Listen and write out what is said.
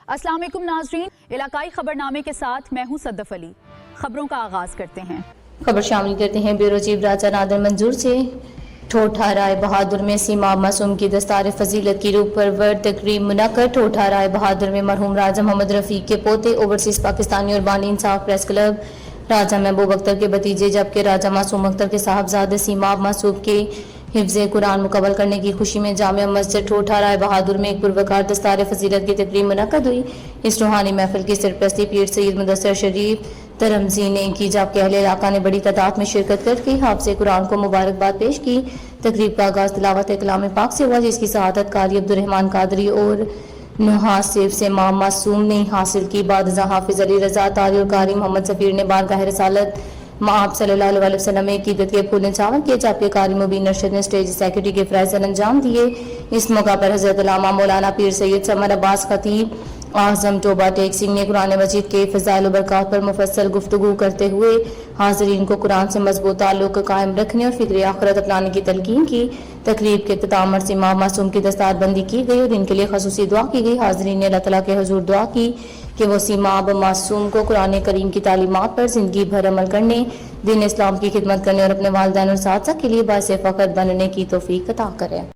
अस्सलाम वालेकुम नाजरीन, इलाकाई खबरनामे के साथ मैं हूं सद्दफ अली। खबरों का आगाज करते हैं। खबर शामिल करते हैं ब्यूरो चीफ राजा नादर मंजूर से। ठोठा राय बहादुर में सीमा मासूम की दस्तार फजीलत की रूह परवर तकरीब मुनक्कद। ठोठा राय बहादुर में मरहूम राजा मोहम्मद रफीक के पोते ओवरसीज पाकिस्तानी और बानी इंसाफ प्रेस क्लब राजा महबूब अख्तर के भतीजे जबकि राजा मासूम अख्तर के साहबजादे सीमा मासूम के हिफ्ज़ कुरान मुकम्मल करने की खुशी में जामिया मस्जिद ठोठा राय बहादुर में एक पुरवकार दस्तार फजीलत की तकरीब मुनक्कद हुई। इस रूहानी महफिल की सरपरस्ती पीर सैयद मुदस्सर शरीफ तरमजी ने की जबकि अहले इलाका ने बड़ी तादाद में शिरकत करके हाफ़िज़ कुरान को मुबारकबाद पेश की। तकरीब का आगाज़ तिलावत कलाम पाक से हुआ जिसकी सआदत कारी अब्दुर्रहमान कादरी और नुहासिब से मासूम ने हासिल की। बाद हाफिज अली रजा तारी और कारी मोहम्मद सफीर ने बारगाह रसालत आप सल्लल्लाहु अलैहि वसल्लम में कीदत के फूल निछावर किए जबकि कारी मुबीन अरशद ने स्टेज सेक्रेटरी के फ़राइज़ अंजाम दिए। इस मौका पर हज़रत अल्लामा मौलाना पीर सैयद समर अब्बास खतीब आज़म टोबा टेक सिंह ने कुरान मजीद के फ़ज़ाइल व बरक़ात पर मुफस्सल गुफ्तगू करते हुए हाज़रीन को कुरान से मजबूत ताल्लुक़ कायम रखने और फ़िक्र आखिरत अपनाने की तलकीन की। तकरीब के इख्तिताम पर सीमा मासूम की दस्तारबंदी की गई और इनके लिए ख़ुसूसी दुआ की गई। हाज़रीन ने अल्लाह ताला के हुज़ूर दुआ की कि वो सीमाब मासूम को कुरान करीम की तालीमात पर ज़िंदगी भर अमल करने, दीन इस्लाम की खिदमत करने और अपने वालिदैन और साथियों के लिए बाइस फ़ख्र बनने की तौफीक अता करें।